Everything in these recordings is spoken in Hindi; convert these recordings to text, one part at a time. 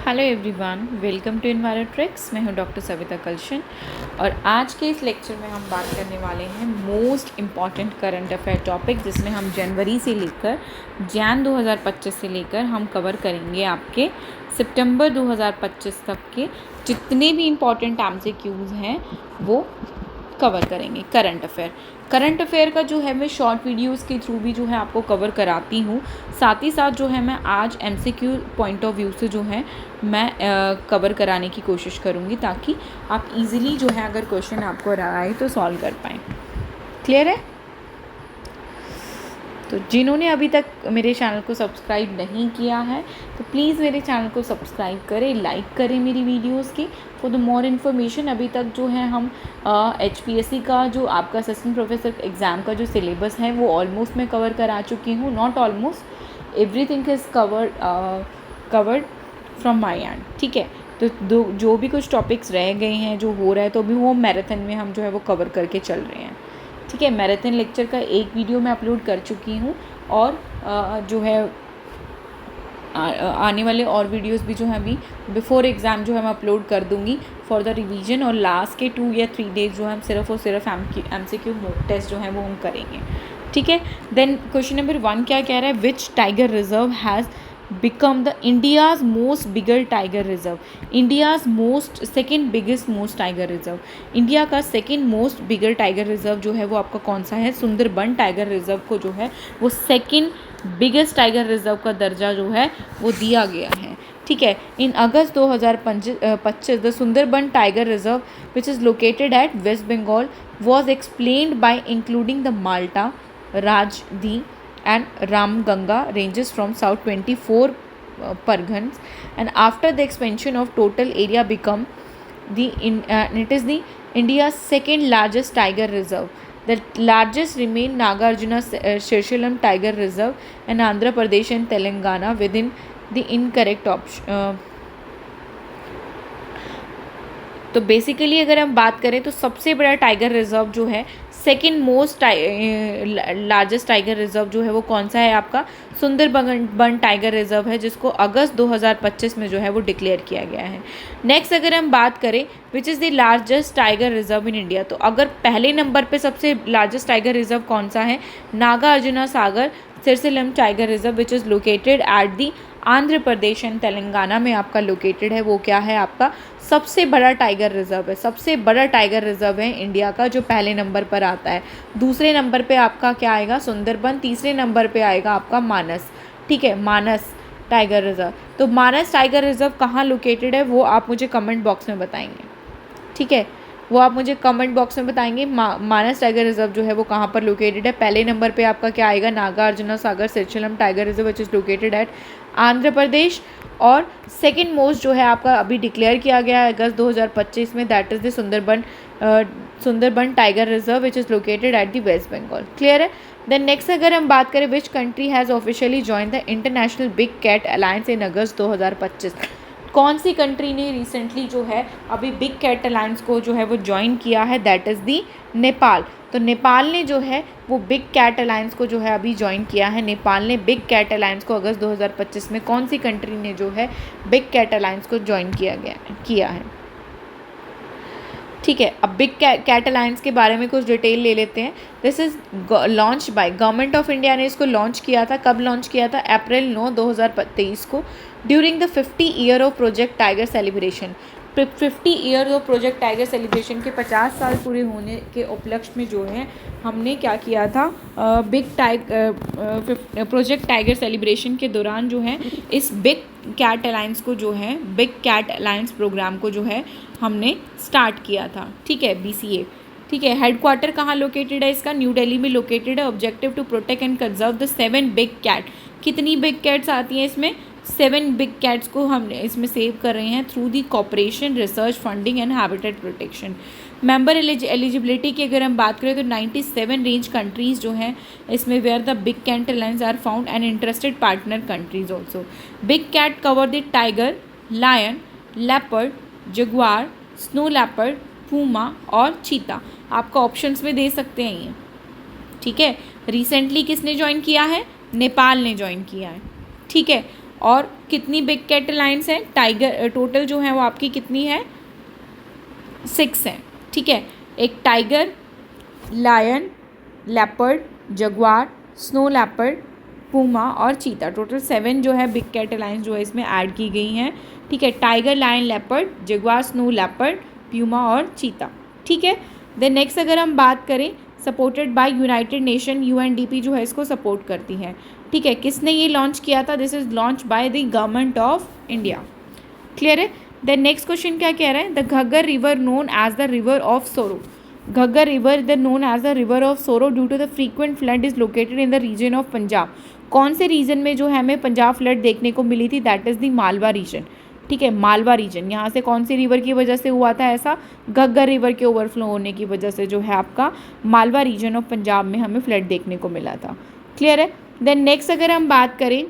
Hello everyone, welcome to Envirotrics. मैं हूं डॉक्टर सविता कलशन और आज के इस लेक्चर में हम बात करने वाले हैं most important current affair topic, जिसमें हम जनवरी से लेकर जैन 2025 से लेकर हम कवर करेंगे आपके सितंबर 2025 तक के जितने भी इम्पॉर्टेंट एमसीक्यूज़ हैं वो कवर करेंगे। करंट अफेयर का जो है मैं शॉर्ट वीडियोस के थ्रू भी जो है आपको कवर कराती हूँ। साथ ही साथ जो है मैं आज एमसीक्यू पॉइंट ऑफ व्यू से जो है मैं कवर कराने की कोशिश करूँगी, ताकि आप इजीली जो है अगर क्वेश्चन आपको आए तो सॉल्व कर पाएँ। क्लियर है? तो जिन्होंने अभी तक मेरे चैनल को सब्सक्राइब नहीं किया है तो प्लीज़ मेरे चैनल को सब्सक्राइब करें, लाइक करें मेरी वीडियोस की फॉर द मोर इन्फॉर्मेशन। अभी तक जो है हम HPSC का जो आपका असिस्टेंट प्रोफेसर एग्ज़ाम का जो सिलेबस है वो ऑलमोस्ट मैं कवर करा चुकी हूँ। Not almost, everything is covered from my and. ठीक है, तो जो भी कुछ टॉपिक्स रह गए हैं जो हो रहा है तो अभी वो मैराथन में हम जो है वो कवर करके चल रहे हैं। ठीक है, मैराथन लेक्चर का एक वीडियो मैं अपलोड कर चुकी हूँ और जो है आने वाले और वीडियोस भी जो है अभी बिफोर एग्ज़ाम जो है मैं अपलोड कर दूँगी फॉर द रिवीजन। और लास्ट के 2 या 3 डेज जो है हम सिर्फ और सिर्फ MCQ मॉक टेस्ट जो है वो हम करेंगे। ठीक है, देन क्वेश्चन नंबर 1 क्या कह रहा है? Which tiger reserve has become the India's most bigger tiger reserve? India's second biggest most tiger reserve, India का सेकेंड मोस्ट बिगर टाइगर रिजर्व जो है वो आपका कौन सा है? सुंदरबन टाइगर रिजर्व को जो है वो सेकेंड बिगेस्ट टाइगर रिजर्व का दर्जा जो है वो दिया गया है। ठीक है, in August 2025 the Sundarban tiger reserve which is located at West Bengal was explained by including the माल्टा, Raidighi and Ramganga ranges from south 24 Parganas, and after the expansion of total area become it is the India's second largest tiger reserve. The largest remain Nagarjuna Srisailam Tiger Reserve and Andhra Pradesh and Telangana within the incorrect option. तो बेसिकली अगर हम बात करें तो सबसे बड़ा टाइगर रिजर्व जो है, second most largest tiger reserve जो है वो कौन सा है? आपका सुंदरबन टाइगर रिजर्व है, जिसको अगस्त 2025 में जो है वो डिक्लेयर किया गया है। नेक्स्ट अगर हम बात करें which is the largest tiger reserve in India, तो अगर पहले नंबर पे सबसे लार्जेस्ट टाइगर रिजर्व कौन सा है? Nagarjuna Sagar Srisailam tiger reserve which is located at the Andhra Pradesh and Telangana में आपका लोकेटेड है। वो क्या है? आपका सबसे बड़ा टाइगर रिजर्व है। सबसे बड़ा टाइगर रिजर्व है इंडिया का जो पहले नंबर पर आता है। दूसरे नंबर पे आपका क्या आएगा? सुंदरबन। तीसरे नंबर पे आएगा आपका मानस। ठीक है, मानस टाइगर रिजर्व। तो मानस टाइगर रिजर्व कहाँ लोकेटेड है वो आप मुझे कमेंट बॉक्स में बताएंगे। ठीक है, वो आप मुझे कमेंट बॉक्स में बताएंगे मानस टाइगर रिजर्व जो है वो कहाँ पर लोकेटेड है। पहले नंबर पे आपका क्या आएगा? Nagarjuna Sagar Srisailam tiger reserve which is located at Andhra Pradesh. और सेकेंड मोस्ट जो है आपका अभी डिक्लेयर किया गया है अगस्त 2025 में, that is the Sundarban tiger reserve which is located at the West Bengal. Clear है? देन नेक्स्ट अगर हम बात करें which country has officially join the international big cat alliance in August 2025, कौन सी कंट्री ने रिसेंटली जो है अभी बिग कैट अलायंस को जो है वो ज्वाइन किया है? That is the Nepal. तो नेपाल ने जो है वो बिग कैट अलायंस को जो है अभी ज्वाइन किया है। नेपाल ने बिग कैट अलायंस को अगस्त 2025 में कौन सी कंट्री ने जो है बिग कैट अलायंस को ज्वाइन किया है? ठीक है, अब बिग कैट अलायंस के बारे में कुछ डिटेल ले लेते हैं। This is launch by government of India ने इसको लॉन्च किया था। कब लॉन्च किया था? अप्रैल 9, 2023 को, during the 50 year of project tiger celebration. 50 year of project tiger celebration के 50 साल पूरे होने के उपलक्ष्य में जो है हमने क्या किया था? प्रोजेक्ट टाइगर सेलिब्रेशन के दौरान जो है इस बिग कैट अलायंस को जो है बिग कैट अलायंस प्रोग्राम को जो है हमने स्टार्ट किया था। ठीक है, BCA। ठीक है, हेडक्वार्टर कहाँ लोकेटेड है इसका? न्यू दिल्ली में लोकेटेड है। Objective to protect and conserve the 7 big cat. कितनी बिग कैट्स आती हैं इसमें? 7 बिग कैट्स को हम इसमें सेव कर रहे हैं through the cooperation, research, funding and habitat protection. Member eligibility की अगर हम बात करें तो 97 रेंज कंट्रीज़ जो हैं इसमें where the big cat alliance are found and interested partner countries also. Big cat cover the tiger, lion, leopard, jaguar, snow leopard, puma और चीता। आपको ऑप्शंस में दे सकते हैं ये। ठीक है, रिसेंटली किसने ज्वाइन किया है? नेपाल ने ज्वाइन किया है। ठीक है, और कितनी बिग कैट लाइन्स हैं? टाइगर टोटल जो है वो आपकी कितनी है? 6 है। ठीक है, एक tiger, lion, leopard, jaguar, snow leopard, puma और चीता, टोटल 7 जो है बिग कैट लाइन्स जो है इसमें ऐड की गई हैं। ठीक है, tiger, lion, leopard, jaguar, snow leopard, puma और चीता। ठीक है, देन नेक्स्ट अगर हम बात करें, supported by United nation, UNDP जो है इसको सपोर्ट करती है। ठीक है, किसने ये लॉन्च किया था? This is launch by the government of India. Clear है? देन नेक्स्ट क्वेश्चन क्या कह रहा है? The Ghaggar river known as the river of sorrow, Ghaggar river the known as the river of sorrow due to the frequent flood is located in the region of Punjab. कौन से रीजन में जो है हमें पंजाब फ्लड देखने को मिली थी? That is the Malwa region. ठीक है, मालवा रीजन, यहाँ से कौन सी रिवर की वजह से हुआ था ऐसा? घग्गर रिवर के ओवरफ्लो होने की वजह से जो है आपका मालवा रीजन ऑफ पंजाब में हमें फ्लड देखने को मिला था। क्लियर है? देन नेक्स्ट अगर हम बात करें,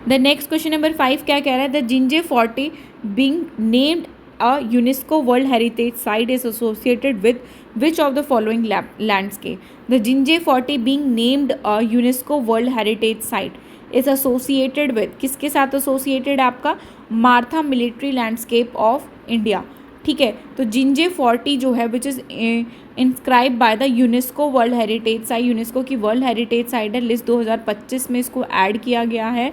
द नेक्स्ट क्वेश्चन नंबर 5 क्या कह रहा है? The Gingee fort being named a UNESCO world heritage site is associated with which of the following landscape? The Gingee fort being named a UNESCO world heritage site is associated with, किसके साथ एसोसिएटेड? आपका Maratha military landscape of India. ठीक है, तो जिंजे फोर्टी जो है which is inscribe by the UNESCO world heritage site, UNESCO की वर्ल्ड हेरिटेज साइट है, लिस्ट 2025 में इसको ऐड किया गया है।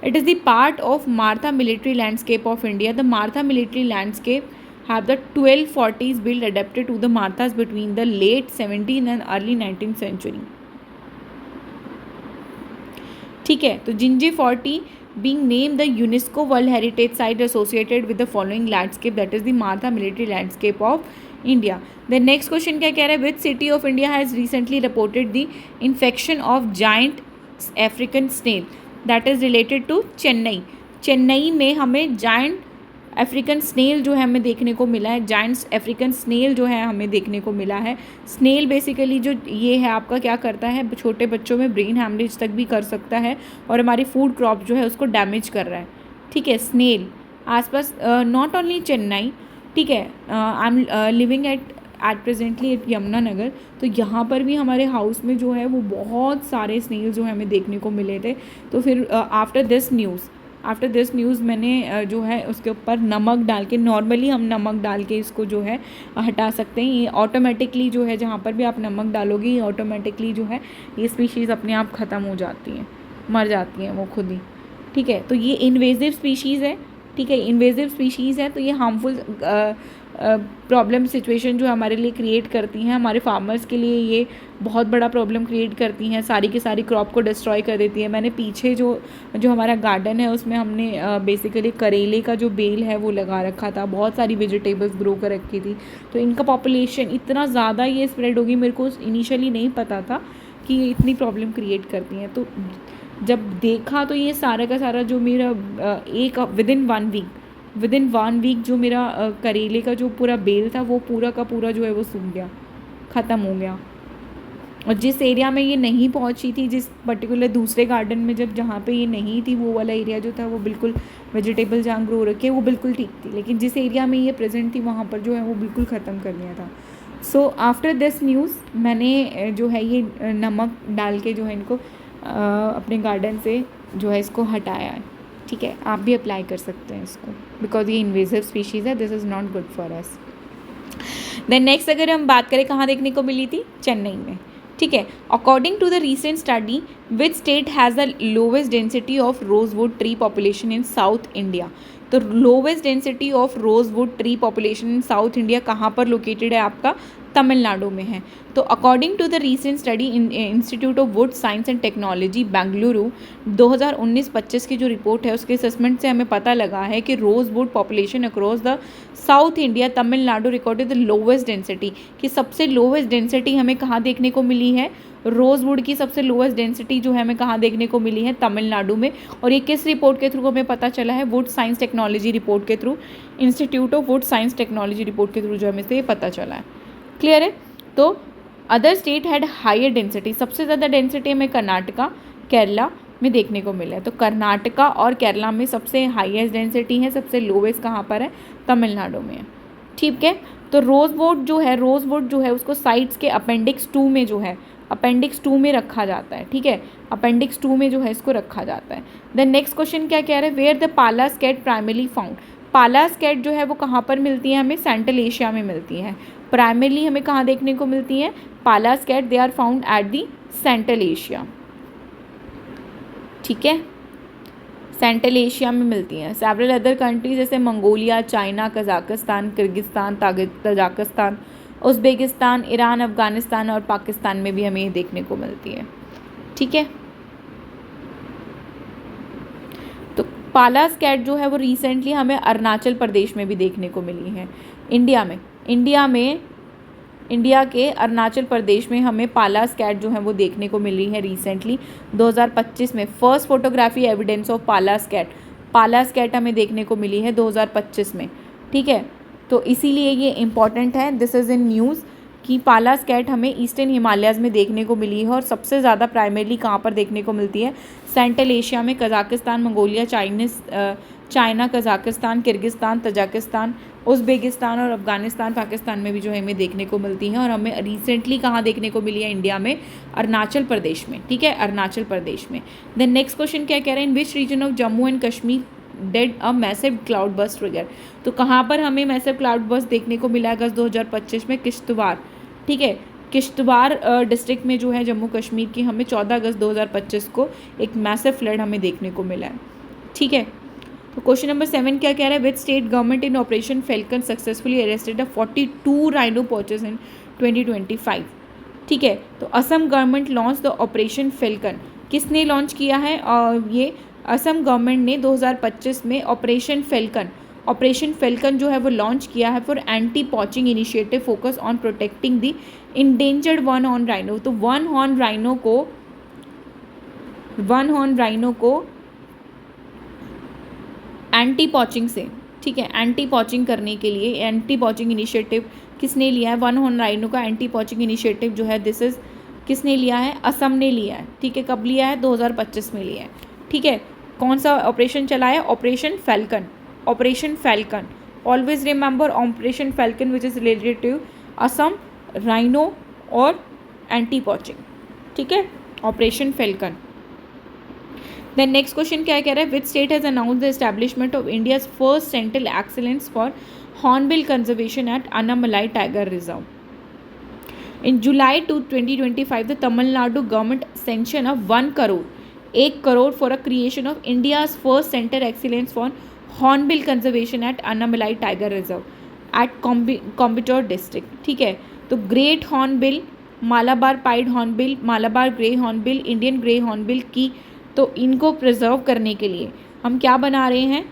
It is the part of Martha military landscape of India. The Martha military landscape have the 12 forties built adapted to the Marthas between the late 17th and early 19th century. ठीक है, तो Gingee forty being named the UNESCO World Heritage Site associated with the following landscape, that is the Martha military landscape of India. The next question क्या कह रहा है? Which city of India has recently reported the infection of giant African snail? That is related to Chennai. Chennai में हमें जायंट अफ्रीकन स्नेल जो है हमें देखने को मिला है, जायंट्स अफ्रीकन स्नेल जो है हमें देखने को मिला है। स्नेल बेसिकली जो ये है आपका क्या करता है? छोटे बच्चों में ब्रेन हैमरेज तक भी कर सकता है और हमारी फूड क्रॉप जो है उसको डैमेज कर रहा है। ठीक है, स्नेल आसपास नॉट ओनली चेन्नई, ठीक है, I am living at presently at Yamunanagar, तो यहाँ पर भी हमारे हाउस में जो है वो बहुत सारे स्नेल जो है हमें देखने को मिले थे। तो फिर आफ्टर दिस न्यूज़ मैंने जो है उसके ऊपर नमक डाल के, नॉर्मली हम नमक डाल के इसको जो है हटा सकते हैं। ये ऑटोमेटिकली जो है जहाँ पर भी आप नमक डालोगे ये ऑटोमेटिकली जो है ये स्पीशीज़ अपने आप ख़त्म हो जाती हैं, मर जाती हैं वो खुद ही। ठीक है, तो ये इन्वेजिव स्पीशीज़ है। ठीक है, इन्वेजिव स्पीशीज़ है तो ये हार्मफुल प्रॉब्लम सिचुएशन जो हमारे लिए क्रिएट करती हैं, हमारे फार्मर्स के लिए ये बहुत बड़ा प्रॉब्लम क्रिएट करती हैं, सारी की सारी क्रॉप को डिस्ट्रॉय कर देती है। मैंने पीछे जो हमारा गार्डन है उसमें हमने बेसिकली करेले का जो बेल है वो लगा रखा था, बहुत सारी वेजिटेबल्स ग्रो कर रखी थी। तो इनका पॉपुलेशन इतना ज़्यादा ये स्प्रेड होगी, मेरे को इनिशियली नहीं पता था कि ये इतनी प्रॉब्लम क्रिएट करती हैं। तो जब देखा तो ये सारा का सारा जो मेरा एक विदिन वन वीक जो मेरा करेले का जो पूरा बेल था वो पूरा का पूरा जो है वो सूख गया, ख़त्म हो गया। और जिस एरिया में ये नहीं पहुंची थी, जिस पर्टिकुलर दूसरे गार्डन में जहाँ पे ये नहीं थी, वो वाला एरिया जो था वो बिल्कुल वेजिटेबल जहाँ ग्रो रखे वो बिल्कुल ठीक थी, लेकिन जिस एरिया में ये प्रेजेंट थी वहाँ पर जो है वो बिल्कुल ख़त्म कर दिया था। सो आफ्टर दिस न्यूज़ मैंने जो है ये नमक डाल के जो है इनको अपने गार्डन से जो है इसको हटाया है। ठीक है, आप भी अप्लाई कर सकते हैं इसको, बिकॉज ये इन्वेजिव स्पीशीज़ है, this is not good for us. Then next अगर हम बात करें कहाँ देखने को मिली थी? चेन्नई में। ठीक है, according to the recent study which state has the lowest density of rosewood tree population in south India? तो lowest density of rosewood tree population in south India कहाँ पर लोकेटेड है? आपका तमिलनाडु में है। तो according to the recent study in Institute of Wood Science and Technology Bengaluru 2019-25 की जो रिपोर्ट है उसके असेसमेंट से हमें पता लगा है कि rosewood population across the South India Tamil Nadu recorded the lowest density, कि सबसे लोवेस्ट डेंसिटी हमें कहाँ देखने को मिली है? रोजवुड की सबसे लोवेस्ट डेंसिटी जो है हमें कहाँ देखने को मिली है? तमिलनाडु में। और ये किस रिपोर्ट के थ्रू हमें पता चला है? वुड साइंस टेक्नोलॉजी रिपोर्ट के through, institute of Wood science technology report के थ्रू जो हमें से ये पता चला है। क्लियर है? तो other state had higher density, सबसे ज़्यादा डेंसिटी हमें कर्नाटका, केरला में देखने को मिला है। तो कर्नाटका और केरला में सबसे हाईएस्ट डेंसिटी है, सबसे लोवेस्ट कहाँ पर है? तमिलनाडु में है। ठीक है, तो रोजवुड जो है उसको साइट्स के अपेंडिक्स 2 में जो है अपेंडिक्स 2 में रखा जाता है, ठीक है, अपेंडिक्स 2 में जो है इसको रखा जाता है। देन नेक्स्ट क्वेश्चन क्या कह रहा है, where the Pallas cat primarily found. Pallas cat जो है वो कहाँ पर मिलती है, हमें सेंट्रल एशिया में मिलती है। प्राइमरली हमें कहाँ देखने को मिलती है, Pallas cat they are found at the Central Asia, ठीक है, सेंट्रल एशिया में मिलती हैं। सेवरल अदर कंट्रीज जैसे Mongolia, China, Kazakhstan, Kyrgyzstan, Tajikistan, Uzbekistan, Iran, Afghanistan और पाकिस्तान में भी हमें ये देखने को मिलती है, ठीक है। तो पालास कैट जो है वो रिसेंटली हमें अरुणाचल प्रदेश में भी देखने को मिली है। इंडिया के अरुणाचल प्रदेश में हमें पालास कैट जो है वो देखने को मिली है रिसेंटली 2025 में। First photography evidence of Pallas cat हमें देखने को मिली है 2025 में, ठीक है। तो इसीलिए ये इम्पॉर्टेंट है, दिस इज़ इन न्यूज़, कि पालास कैट हमें ईस्टर्न हिमालयाज़ में देखने को मिली है और सबसे ज़्यादा प्राइमरली कहाँ पर देखने को मिलती है, सेंट्रल एशिया में, Kazakhstan, Mongolia, China, Kazakhstan, Kyrgyzstan, Tajikistan, Uzbekistan और अफगानिस्तान, पाकिस्तान में भी जो है हमें देखने को मिलती हैं। और हमें रिसेंटली कहाँ देखने को मिली है इंडिया में, अरुणाचल प्रदेश में, ठीक है, अरुणाचल प्रदेश में। देन नेक्स्ट क्वेश्चन क्या कह रहे हैं, in which region of Jammu and Kashmir did a massive cloudburst trigger. तो कहाँ पर हमें मैसिव क्लाउड बर्स्ट देखने को मिला अगस्त 2025 में, किश्तवाड़, ठीक है, किश्तवाड़ डिस्ट्रिक्ट में जो है जम्मू कश्मीर की, हमें 14 अगस्त 2025 को एक मैसिव फ्लड हमें देखने को मिला है, ठीक है। तो क्वेश्चन नंबर 7 क्या कह रहा है, which state government in Operation Falcon successfully arrested 42 rhino poachers in 2025, ठीक है। तो Assam government launch the Operation Falcon, किसने लॉन्च किया है, और ये असम गवर्नमेंट ने 2025 में ऑपरेशन फेल्कन जो है वो लॉन्च किया है for anti poaching initiative focus on protecting the endangered one horn rhino. तो वन हॉर्न राइनो को एंटी पॉचिंग से, ठीक है, एंटी पॉचिंग करने के लिए एंटी पॉचिंग इनिशिएटिव किसने लिया है, वन हॉर्न राइनो का एंटी पॉचिंग इनिशिएटिव जो है दिस इज किसने लिया है, असम ने लिया है, ठीक है। कब लिया है, 2025 में लिया है, ठीक है। कौन सा ऑपरेशन चला है, operation falcon, always remember operation falcon which is related to Assam, rhino और एंटी पॉचिंग, ठीक है, operation falcon. Then next question क्या कह रहा है, which state has announce the establishment of India's first central excellence for hornbill conservation at Annamalai tiger reserve. In July 2025 the Tamil Nadu government sanction of 1 crore for a creation of India's first center excellence for hornbill conservation at Annamalai tiger reserve at Coimbatore district, ठीक है। तो great hornbill, Malabar pied hornbill, Malabar grey hornbill, Indian grey hornbill की, तो इनको प्रिजर्व करने के लिए हम क्या बना रहे हैं,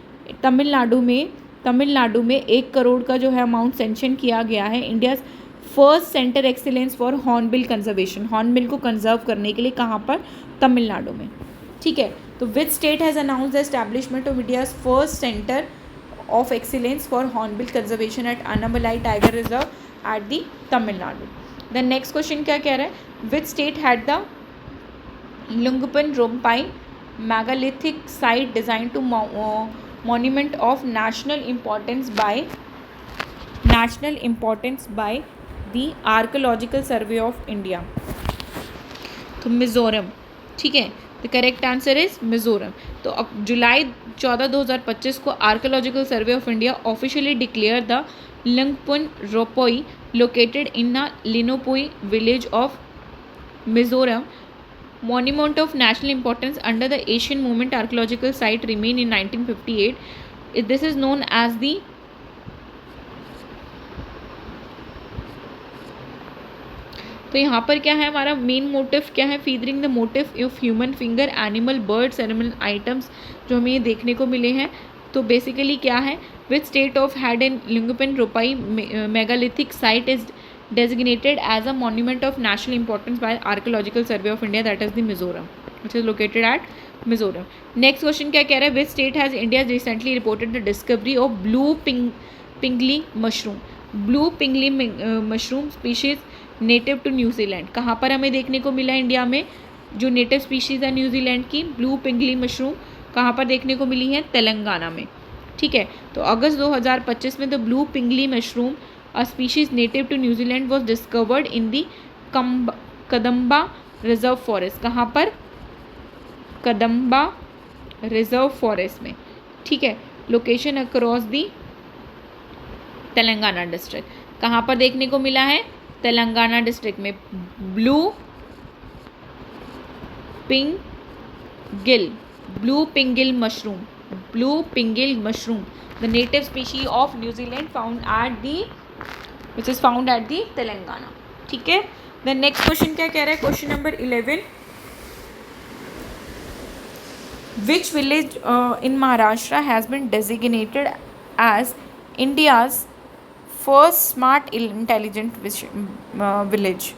तमिलनाडु में 1 करोड़ का जो है अमाउंट सेंक्शन किया गया है India first center excellence for hornbill conservation, hornbill को कंजर्व करने के लिए, कहाँ पर, तमिलनाडु में, ठीक है। तो which state has announce the establishment of India's first centre of excellence for hornbill conservation at Annamalai tiger reserve at the Tamil Nadu. The next question क्या कह रहा है, which state had the Lungpan Rompai megalithic site designed to monument of national importance by the Archaeological Survey of India। तो मिज़ोरम, ठीक है, the correct answer is Mizoram. तो जुलाई 14, 2025 को Archaeological Survey of India officially declare the Lungpan Rompai located in the Lianpui village of Mizoram monument of national importance under the Asian Movement archaeological site remain in 1958. This is known as the तो यहाँ पर क्या है हमारा मेन मोटिव क्या है, featuring the motive of human finger, animal, birds, animal items जो हमें ये देखने को मिले हैं। तो बेसिकली क्या है, which state of had an Lungpan Rompai megalithic site is designated as a monument of national importance by Archaeological Survey of India, that is the Mizoram, which is located at Mizoram. Next question क्या कह रहा है, which state has India recently reported the discovery of blue pingli mushroom species native to New Zealand। कहाँ पर हमें देखने को मिला इंडिया में जो नेटिव स्पीशीज़ है न्यूजीलैंड की ब्लू पिंगली मशरूम, कहाँ पर देखने को मिली है, तेलंगाना में, ठीक है। तो अगस्त 2025 में the blue Pingali mushroom a species native to New Zealand was discovered in the Kadamba reserve forest, कहाँ पर? कदम्बा रिजर्व फॉरेस्ट में, ठीक है। Location across the Telangana district, कहाँ पर देखने को मिला है? तेलंगाना डिस्ट्रिक्ट में। Blue पिंगिल, blue pinkgill mushroom, blue pinkgill mushroom, the native species of New Zealand found at the which is found at दी तेलंगाना, ठीक है। देन नेक्स्ट क्वेश्चन क्या कह रहा है? Question number 11, which village in Maharashtra has been designated as India's first smart intelligent village,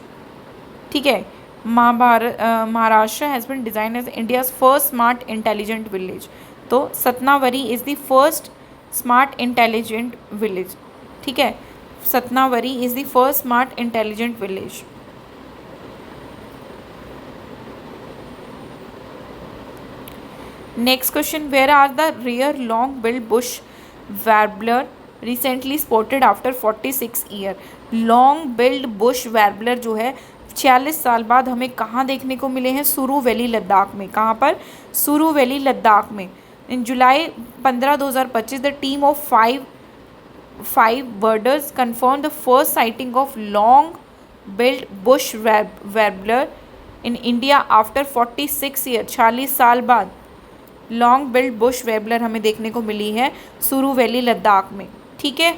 ठीक है। Maharashtra has been design as India's first smart intelligent village, तो Satnavari is the first smart intelligent village, ठीक है। Satnavari is the first smart intelligent village. Next question, where are the rare long-billed bush warbler recently spotted after 46 year? Long-billed bush warbler जो है 46 साल बाद हमें कहाँ देखने को मिले हैं? सुरू वैली लद्दाख में। कहाँ पर? सुरू वैली लद्दाख में। इन जुलाई 15, 2025 the team of five birders confirmed the first sighting of long-billed bush warbler in India after 46 year, 46 साल बाद लॉन्ग बिल्ड बुश वेबलर हमें देखने को मिली है सुरू वैली लद्दाख में, ठीक है।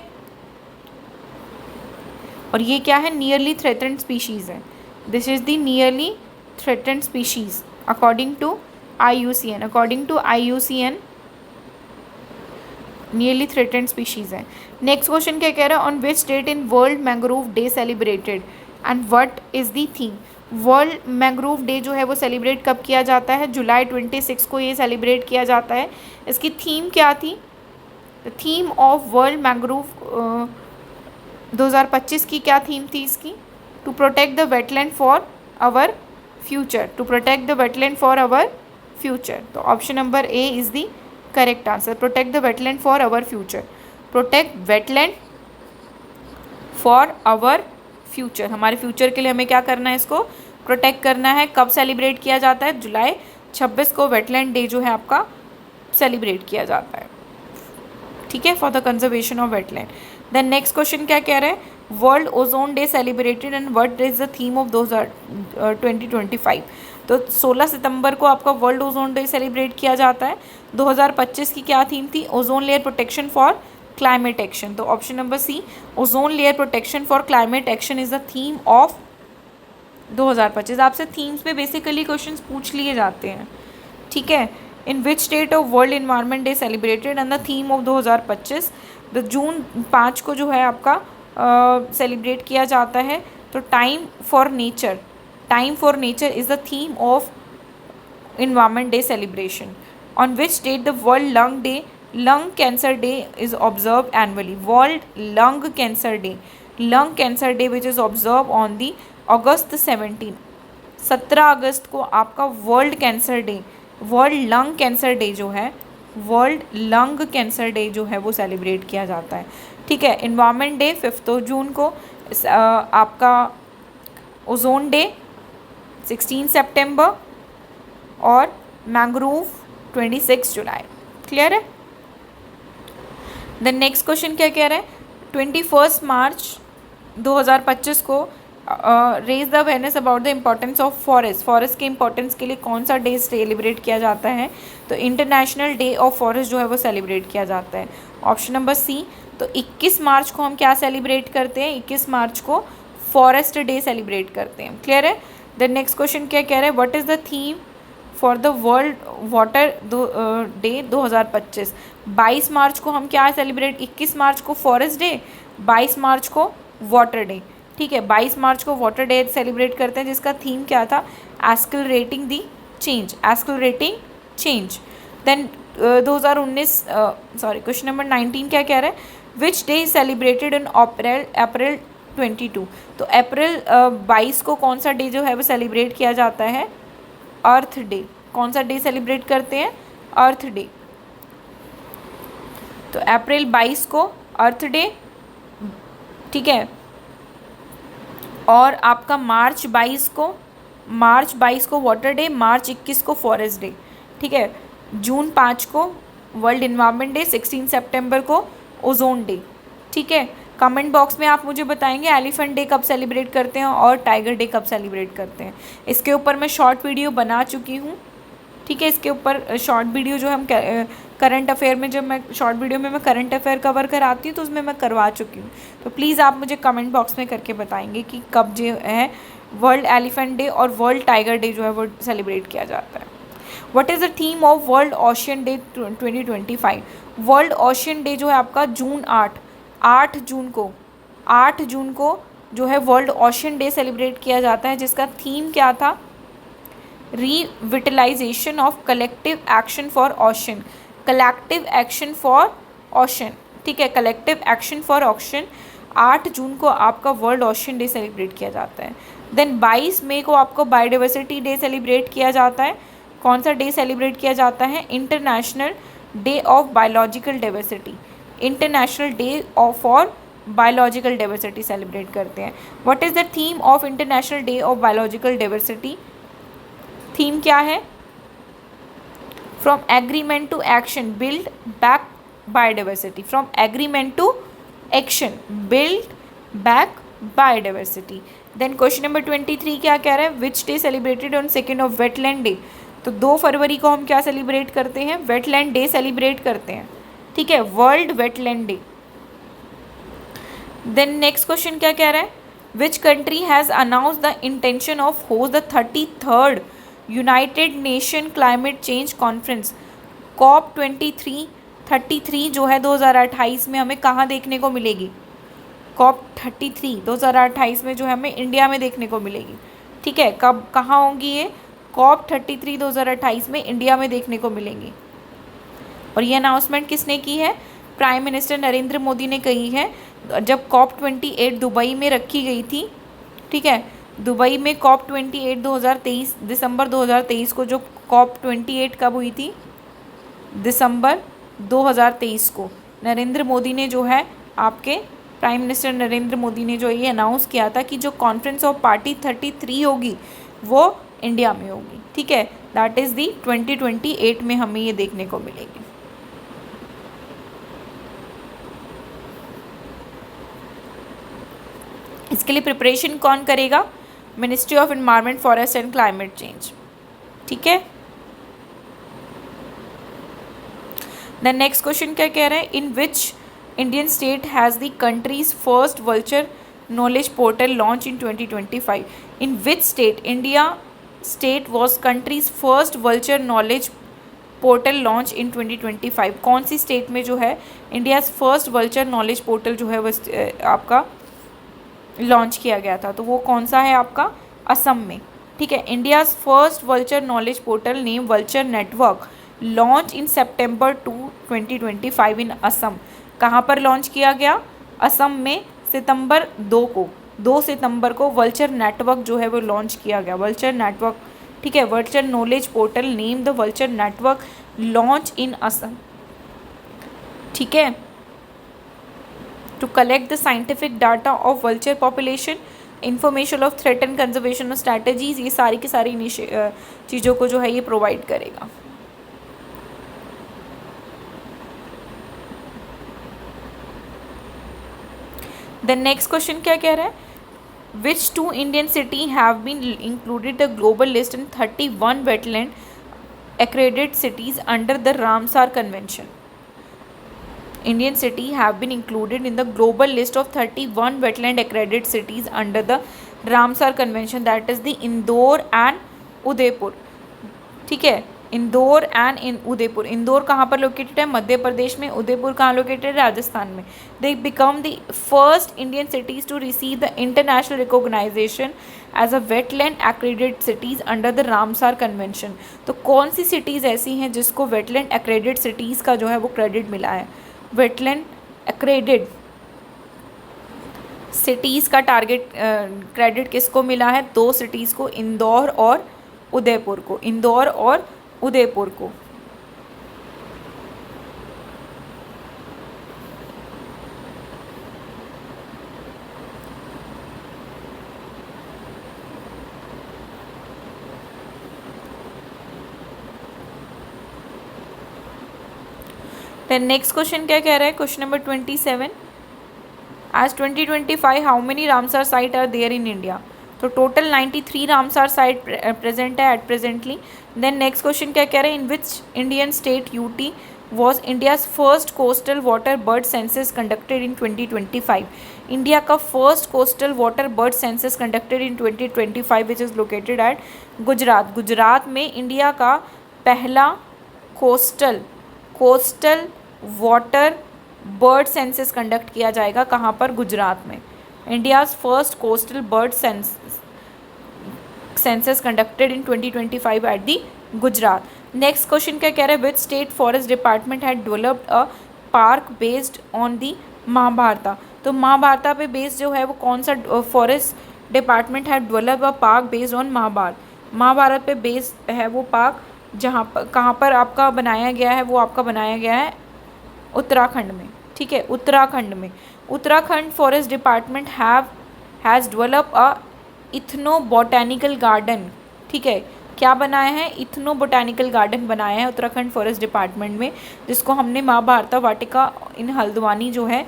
और ये क्या है? नियरली थ्रेटन्ड स्पीशीज़ है। This is the nearly threatened species according to IUCN। According to IUCN nearly threatened species है। नेक्स्ट क्वेश्चन क्या कह रहा है? On which date in world mangrove day celebrated and what is the theme? World mangrove day जो है वो सेलिब्रेट कब किया जाता है? जुलाई 26 को ये सेलिब्रेट किया जाता है। इसकी थीम क्या थी? The theme of world mangrove 2025 की क्या थीम थी इसकी? To protect the wetland for our future, to protect the wetland for our future. तो option number A is the correct answer, protect the wetland for our future. Protect wetland for our future, हमारे फ्यूचर के लिए हमें क्या करना है? इसको प्रोटेक्ट करना है। कब सेलिब्रेट किया जाता है? जुलाई 26 को वेटलैंड डे जो है आपका सेलिब्रेट किया जाता है, ठीक है, for the conservation of wetland. Then next question क्या कह रहे हैं? World ozone day celebrated and what is the theme of 2025? तो 16 सितंबर को आपका वर्ल्ड ओजोन डे सेलिब्रेट किया जाता है। 2025 की क्या थीम थी? Ozone layer protection for climate action. तो option number C, ozone layer protection for climate action is the theme of 2025। आपसे थीम्स पे बेसिकली क्वेश्चंस पूछ लिए जाते हैं, ठीक है। In which state of world environment day celebrated and the theme of 2025? The June 5 को जो है आपका सेलिब्रेट किया जाता है। तो time for nature, time for nature is the theme of environment day celebration. On which date the world lung cancer day is observed annually? World lung cancer day which is observed on the August 17, 17 अगस्त को आपका world cancer day, world lung cancer day जो है, वर्ल्ड लंग कैंसर डे जो है वो सेलिब्रेट किया जाता है, ठीक है। इन्वायरमेंट डे 5 जून को, आपका ओजोन डे 16 सितंबर और मैंग्रोव 26 जुलाई। क्लियर है? देन नेक्स्ट क्वेश्चन क्या कह रहा है? 21 मार्च 2025 को raise the awareness about the importance of forest, forest के इम्पोर्टेंस के लिए कौन सा डे सेलिब्रेट किया जाता है? तो इंटरनेशनल डे ऑफ फॉरेस्ट जो है वो सेलिब्रेट किया जाता है। Option number C. तो 21 मार्च को हम क्या सेलिब्रेट करते हैं? 21 मार्च को फॉरेस्ट डे सेलिब्रेट करते हैं। क्लियर है? देन नेक्स्ट क्वेश्चन क्या कह रहा है? What is the theme for the world water day 2025? 22 मार्च को हम क्या सेलिब्रेट? 21 मार्च को फॉरेस्ट डे, 22 मार्च को वाटर डे, ठीक है। 22 मार्च को वाटर डे सेलिब्रेट करते हैं जिसका थीम क्या था? Accelerating the change, accelerating change. Then 2019 question number 19 क्या कह रहा है? Which day celebrated in April 22? तो अप्रैल 22 को कौन सा डे जो है वो सेलिब्रेट किया जाता है? अर्थ डे। कौन सा डे सेलिब्रेट करते हैं? अर्थ डे। तो अप्रैल 22 को अर्थ डे, ठीक है। और आपका मार्च 22 को वाटर डे, मार्च 21 को फॉरेस्ट डे, ठीक है। जून 5 को वर्ल्ड इन्वायरमेंट डे, 16 सितंबर को ओजोन डे, ठीक है। कमेंट बॉक्स में आप मुझे बताएंगे एलिफेंट डे कब सेलिब्रेट करते हैं और टाइगर डे कब सेलिब्रेट करते हैं। इसके ऊपर मैं शॉर्ट वीडियो बना चुकी हूँ, ठीक है। इसके ऊपर शॉर्ट वीडियो जो हम करंट अफेयर में, जब मैं शॉर्ट वीडियो में मैं करंट अफेयर कवर कराती हूँ तो उसमें मैं करवा चुकी हूँ। तो प्लीज़ आप मुझे कमेंट बॉक्स में करके बताएंगे कि कब जो है वर्ल्ड एलिफेंट डे और वर्ल्ड टाइगर डे जो है वो सेलिब्रेट किया जाता है। What is the theme of world ocean day 2025? World ocean day जो है आपका जून 8 जून को जो है वर्ल्ड ओशियन डे सेलिब्रेट किया जाता है, जिसका थीम क्या था? Revitalization of collective action for ocean, collective action for ocean, ठीक है। कलेक्टिव एक्शन फॉर ओशन 8 जून को आपका वर्ल्ड ओशन डे सेलिब्रेट किया जाता है। देन 22 मई को आपको बायोडाइवर्सिटी डे सेलिब्रेट किया जाता है। कौन सा डे सेलिब्रेट किया जाता है? International day of biological diversity, international day of for biological diversity celebrate करते हैं। What is the theme of international day of biological diversity? Theme क्या है? From agreement to action build back biodiversity, from agreement to action build back biodiversity. Then question number 23 क्या कह रहा है? Which day celebrated on 2 wetland day? तो 2 फरवरी को हम क्या सेलिब्रेट करते हैं? वेटलैंड डे सेलिब्रेट करते हैं, ठीक है, world wetland day. Then next question क्या कह रहा है? Which country has announce the intention of host the 33rd united nation climate change conference? COP 33 जो है 2028 में हमें कहाँ देखने को मिलेगी? COP 33 2028 में जो है हमें इंडिया में देखने को मिलेगी, ठीक है। कब कहाँ होंगी ये? COP 33 2028 में इंडिया में देखने को मिलेंगी। और ये अनाउंसमेंट किसने की है? प्राइम मिनिस्टर नरेंद्र मोदी ने कही है। जब COP 28 दुबई में रखी गई थी, ठीक है, दुबई में COP 28 2023 दिसंबर 2023 को, जो COP 28 कब हुई थी? दिसंबर 2023 को नरेंद्र मोदी ने जो है, आपके प्राइम मिनिस्टर नरेंद्र मोदी ने जो ये अनाउंस किया था कि जो कॉन्फ्रेंस ऑफ पार्टी 33 होगी वो इंडिया में होगी, ठीक है। दैट इज़ दी 2028 में हमें ये देखने को मिलेगी। इसके लिए प्रिपरेशन कौन करेगा? Ministry of Environment, Forest and Climate Change, ठीक है। द नेक्स्ट क्वेश्चन क्या कह रहा है? In which Indian state has the country's first vulture knowledge portal launch in 2025? In which state India state was country's first vulture knowledge portal launch in 2025? कौन सी स्टेट में जो है India's first vulture knowledge portal जो है वो आपका लॉन्च किया गया था? तो वो कौन सा है आपका? असम में, ठीक है। India's first vulture knowledge portal name vulture network launch इन September 2025 इन असम। कहाँ पर लॉन्च किया गया? असम में सितंबर 2 सितंबर को वल्चर नेटवर्क जो है वो लॉन्च किया गया, वल्चर नेटवर्क, ठीक है। Vulture knowledge portal name the vulture network launch in Assam, ठीक है। To collect the scientific data of vulture population, information of threat and conservation strategies, ये सारी की सारी चीज़ों को जो है ये प्रोवाइड करेगा। द नेक्स्ट क्वेश्चन क्या कह रहा है? Which 2 Indian city have been included the global list in 31 wetland accredited cities under the Ramsar Convention? Indian city have been included in the global list of 31 wetland accredited cities under the Ramsar Convention, that is the Indore and Udaipur, ठीक है। इंदौर एंड उदयपुर। इंदौर कहाँ पर लोकेटेड है? मध्य प्रदेश में। उदयपुर कहाँ लोकेटेड है? राजस्थान में। They become the first Indian cities to receive the international recognition as a wetland accredited cities under the Ramsar convention. तो कौन सी सिटीज़ ऐसी हैं जिसको वेटलैंड एक्रेडिटेड सिटीज़ का जो है वो क्रेडिट मिला है? वेटलैंड एक्रेडिटेड सिटीज़ का टारगेट क्रेडिट किसको मिला है? 2 सिटीज़ को, इंदौर और उदयपुर को, इंदौर और उदयपुर को। देन नेक्स्ट क्वेश्चन क्या कह रहा है, क्वेश्चन नंबर 27, आज 2025 how many Ramsar site are there in India. तो टोटल 93 रामसर साइट प्रेजेंट है at presently. Then next question क्या कह रहे हैं, in which Indian state UT was India's first coastal water bird census conducted in 2025। India का first coastal water bird census conducted in 2025 which is located at Gujarat. Gujarat में इंडिया का पहला coastal water bird census conduct किया जाएगा। कहाँ पर, गुजरात में। India's first coastal bird census conducted in 2025 at the Gujarat. Next question क्या कह रहा है, which state forest department had developed a park based on the Mahabharata. तो महाभारता पे बेस्ड जो है वो कौन सा forest department had developed a park based on Mahabharata पे बेस्ड है वो पार्क, जहाँ पर कहाँ पर आपका बनाया गया है, वो आपका बनाया गया है उत्तराखंड में। ठीक है, उत्तराखंड में। Uttarakhand forest department has develop a ethno botanical garden. ठीक है, क्या बनाया है, इथनो बोटैनिकल गार्डन बनाया है उत्तराखंड फॉरेस्ट डिपार्टमेंट में, जिसको हमने महाभारता वाटिका इन हल्द्वानी जो है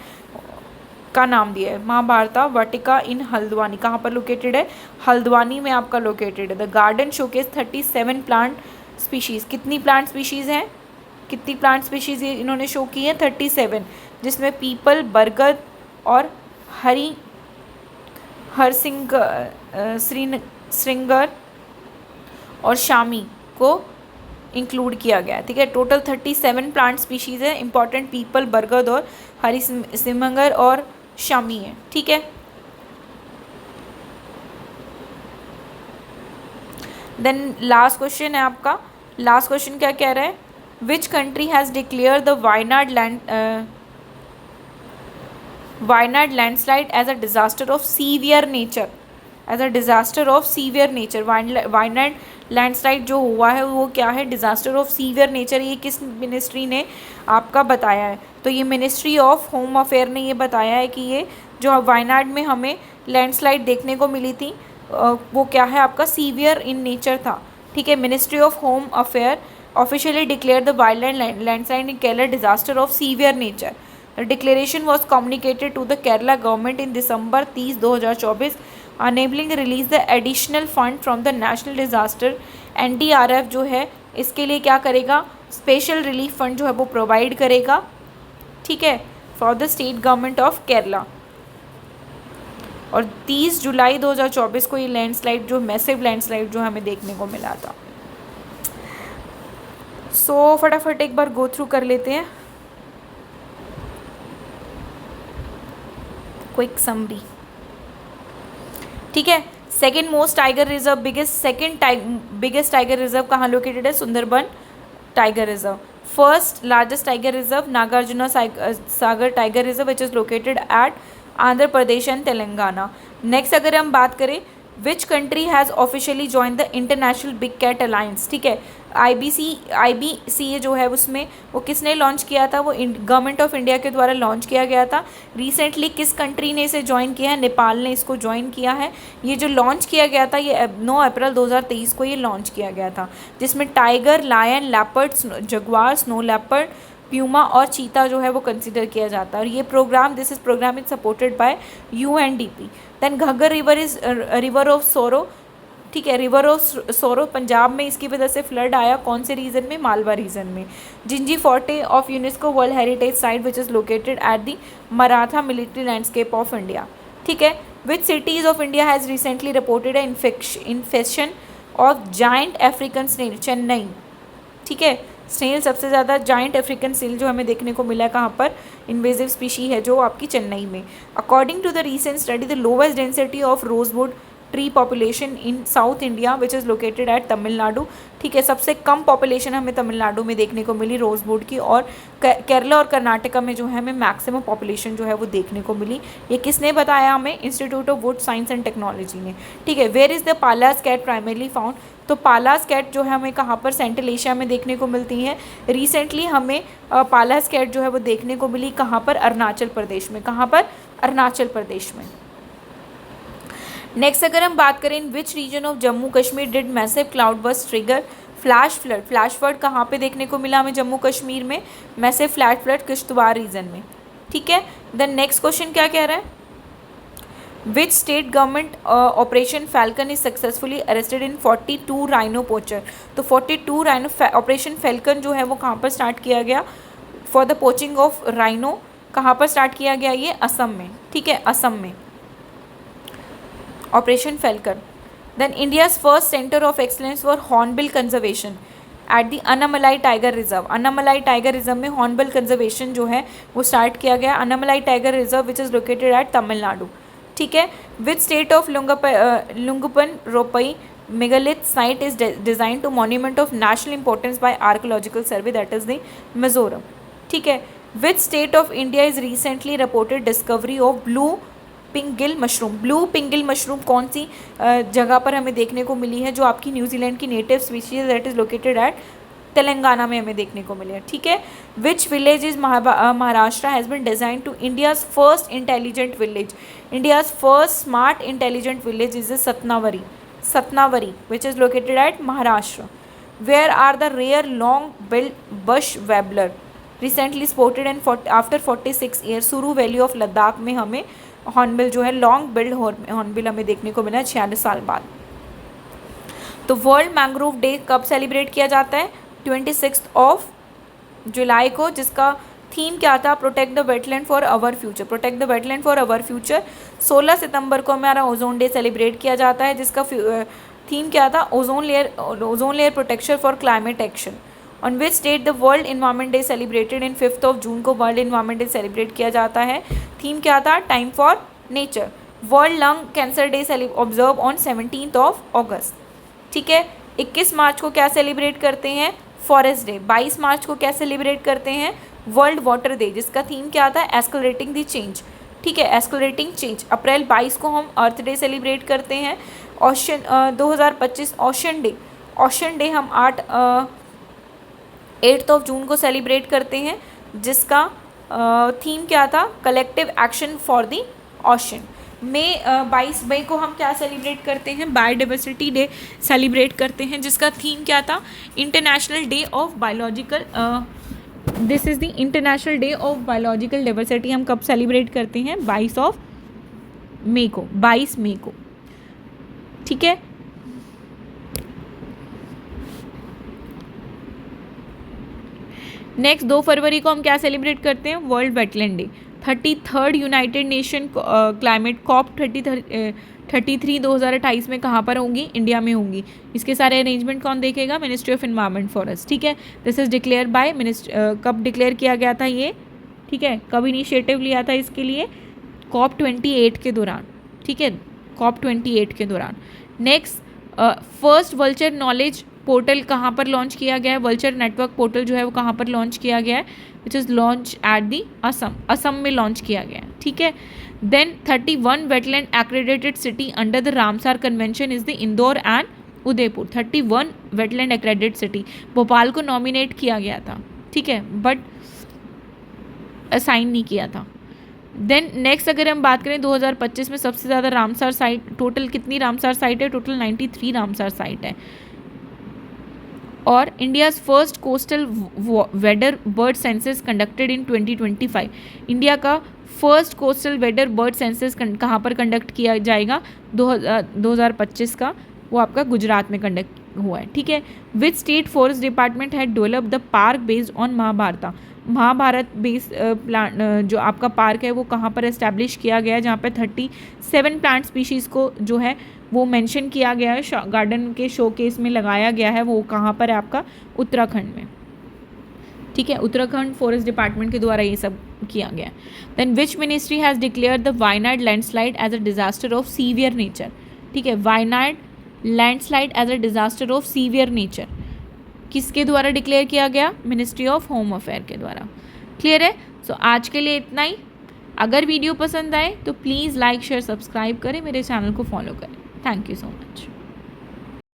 का नाम दिया है। महाभारता वाटिका इन हल्द्वानी कहाँ पर लोकेटेड है, हल्द्वानी में आपका लोकेटेड है। The garden showcase 37 plant species. कितनी प्लांट स्पीशीज़ हैं, कितनी प्लांट स्पीशीज़ इन्होंने शो की है, 37, जिसमें पीपल, बरगद और श्रृंगर और शामी को इंक्लूड किया गया है। ठीक है, टोटल 37 प्लांट स्पीशीज़ है। इंपॉर्टेंट पीपल, बरगद और हरिसिंगर और शामी है। ठीक है, देन लास्ट क्वेश्चन है आपका। लास्ट क्वेश्चन क्या कह रहा है, which country has declare the Wayanad landslide as a disaster of severe nature. Wayanad landslide जो हुआ है वो क्या है, डिजास्टर ऑफ सीवियर नेचर। ये किस मिनिस्ट्री ने आपका बताया है, तो ये मिनिस्ट्री ऑफ होम अफेयर ने ये बताया है कि ये जो वायनाड में हमें लैंडस्लाइड देखने को मिली थी वो क्या है, आपका सीवियर इन नेचर था। ठीक है, ministry of home affair officially declare the wild landslide in Kerala disaster of severe nature. The declaration was communicated to the Kerala government in December 30, 2024, enabling release the additional fund from the national disaster. NDRF जो है इसके लिए क्या करेगा, स्पेशल रिलीफ फंड जो है वो प्रोवाइड करेगा। ठीक है, for the state government of Kerala. और 30 जुलाई 2024 को ये लैंडस्लाइड जो मैसिव लैंडस्लाइड जो हमें देखने को मिला था। सो फटाफट एक बार गो थ्रू कर लेते हैं क्विक समरी। ठीक है, second most tiger reserve, biggest tiger reserve कहाँ लोकेटेड है, Sundarban tiger reserve. First largest tiger reserve, Nagarjuna Sagar tiger reserve which is located at Andhra Pradesh and Telangana. Next अगर हम बात करें, which country has officially join the international big cat alliance. ठीक है, IBC जो है उसमें वो किसने लॉन्च किया था, वो गवर्नमेंट ऑफ इंडिया के द्वारा लॉन्च किया गया था। रिसेंटली किस कंट्री ने इसे ज्वाइन किया है, नेपाल ने इसको ज्वाइन किया है। ये जो लॉन्च किया गया था ये 9 अप्रैल 2023 को ये लॉन्च किया गया था, जिसमें tiger, lion, leopard, jaguar, snow leopard, puma और चीता जो है वो कंसिडर किया जाता है। और ये programme, this is programme is supported by UNDP। Then Ghaggar river is river of sorrow. ठीक है, रिवर ऑफ सोरो पंजाब में इसकी वजह से फ्लड आया, कौन से रीजन में, मालवा रीजन में। Gingee fort of UNESCO world heritage site which is located at the Maratha military landscape of India. ठीक है, which cities of India has recently reported infection of giant African snail, Chennai. ठीक है, स्नेल सबसे ज़्यादा जाइंट अफ्रीकन स्नेल जो हमें देखने को मिला है कहाँ पर, इन्वेजिव स्पीशी है जो आपकी चेन्नई में। According to the recent study, the lowest density of rosewood tree population in south India which is located at Tamil Nadu. ठीक है, सबसे कम पॉपुलेशन हमें तमिलनाडु में देखने को मिली रोजवुड की, और केरला और कर्नाटका में जो है हमें मैक्सिमम पॉपुलेशन जो है वो देखने को मिली। ये किसने बताया हमें, Institute of Wood Science and Technology ने। ठीक है, where is the Pallas cat primarily found. तो पालास कैट जो है हमें कहाँ पर, सेंट्रल एशिया में देखने को मिलती है। रिसेंटली हमें पालास कैट जो है वो देखने को मिली कहाँ पर, अरुणाचल प्रदेश में। कहाँ पर, अरुणाचल प्रदेश में। नेक्स्ट अगर हम बात करें, in which region of Jammu Kashmir did massive cloudburst trigger flash flood कहाँ पे देखने को मिला हमें जम्मू कश्मीर में, मैसिव फ्लड किश्तवाड़ रीजन में, ठीक है। देन नेक्स्ट क्वेश्चन क्या कह रहा है, which state government operation falcon is successfully arrested in 42 rhino पोचर। तो 42 राइनो ऑपरेशन फैल्कन जो है वो कहाँ पर स्टार्ट किया गया for the poaching of rhino, कहाँ पर स्टार्ट किया गया, ये असम में, ठीक है, असम में Operation falcon. Then India's first centre of excellence for hornbill conservation at the Annamalai tiger reserve. Annamalai tiger reserve में हॉर्नबिल कंजर्वेशन जो है वो स्टार्ट किया गया, Annamalai tiger reserve which is located at Tamil Nadu, ठीक है। Which state of Lungpan Ropai megalith site is design to monument of national importance by Archaeological Survey, that is the Mizoram, ठीक है। Which state of India is recently reported discovery of blue pinkgill mushroom. Blue pinkgill mushroom कौन सी जगह पर हमें देखने को मिली है, जो आपकी न्यूजीलैंड की native species that is located at Telangana में हमें देखने को मिले, ठीक है। Which village is Maharashtra has been design to India's first intelligent village. India's first smart intelligent village is Satnavri which is located at Maharashtra. Where are the rare long billed bush warbler recently spotted and after 46 year. Suru valley of Ladakh में हमें हॉर्नबिल जो है लॉन्ग बिल्ड हॉर्नबिल हमें देखने को मिला 46 साल बाद। तो वर्ल्ड मैंग्रोव डे कब सेलिब्रेट किया जाता है, 26 जुलाई को, जिसका थीम क्या था, protect the wetland for our future, protect the wetland for our future. 16 सितंबर को हमारा ओजोन डे सेलिब्रेट किया जाता है, जिसका थीम क्या था, ozone layer protection for climate action. On which date the world environment day celebrated in 5 जून को वर्ल्ड इन्वायरमेंट डे सेलिब्रेट किया जाता है, थीम क्या था, time for nature. World lung cancer day observe on 17 अगस्त, ठीक है। 21 मार्च को क्या सेलिब्रेट करते हैं, फॉरेस्ट डे। 22 मार्च को क्या सेलिब्रेट करते हैं, वर्ल्ड वाटर डे, जिसका थीम क्या था, एस्केलेटिंग द चेंज, ठीक है, एस्केलेटिंग चेंज। अप्रैल 22 को हम अर्थ डे सेलिब्रेट करते हैं। ओशन 2025 ओशन डे हम 8 जून को सेलिब्रेट करते हैं, जिसका थीम क्या था, collective action for the ocean. 22 मई को हम क्या सेलिब्रेट करते हैं, बायोडाइवर्सिटी डे सेलिब्रेट करते हैं, जिसका थीम क्या था, international day of biological, this is the international day of biological diversity. हम कब सेलिब्रेट करते हैं, 22 मई को, ठीक है। नेक्स्ट 2 फरवरी को हम क्या सेलिब्रेट करते हैं, world wetland day. 33rd united nation climate COP 33 2028 में कहाँ पर होंगी, इंडिया में होंगी। इसके सारे अरेंजमेंट कौन देखेगा, मिनिस्ट्री ऑफ एनवायरनमेंट फॉरेस्ट, ठीक है। दिस इज डिक्लेयर बाय कब डिक्लेयर किया गया था ये, ठीक है, कब इनिशिएटिव लिया था इसके लिए, COP 28 के दौरान, ठीक है, COP 28 के दौरान। Next first vulture knowledge portal कहाँ पर लॉन्च किया गया है, वल्चर नेटवर्क पोर्टल जो है वो कहाँ पर लॉन्च किया गया है, which is launch at the Assam में लॉन्च किया गया है, ठीक है। Then 31 wetland accredited city under the Ramsar convention is the Indore and Udaipur. 31 wetland accredited city, Bhopal को नॉमिनेट किया गया था, ठीक है, बट असाइन नहीं किया था। देन नेक्स्ट अगर हम बात करें 2025 में सबसे ज़्यादा रामसार साइट, टोटल कितनी रामसार साइट है, टोटल 93 रामसार साइट है। और India's first coastal wader bird census conducted in 2025। India का first coastal wader bird census कहाँ पर कंडक्ट किया जाएगा, 2025 का, वो आपका गुजरात में कंडक्ट हुआ है, ठीक है। Which state forest department had develop the park based on Mahabharata based plant, जो आपका पार्क है वो कहाँ पर एस्टैब्लिश किया गया है, जहाँ पे 37 प्लांट स्पीशीज़ को जो है वो मेंशन किया गया है, गार्डन के शोकेस में लगाया गया है, वो कहाँ पर है आपका, उत्तराखंड में, ठीक है, उत्तराखंड फॉरेस्ट डिपार्टमेंट के द्वारा ये सब किया गया है। Then which ministry has declare the Wayanad landslide as a disaster of severe nature, ठीक है, Wayanad landslide as a disaster of severe nature किसके द्वारा डिक्लेयर किया गया, मिनिस्ट्री ऑफ होम अफेयर के द्वारा। क्लियर है। सो आज के लिए इतना ही। अगर वीडियो पसंद आए तो प्लीज़ लाइक शेयर सब्सक्राइब करें, मेरे चैनल को फॉलो करें। Thank you so much.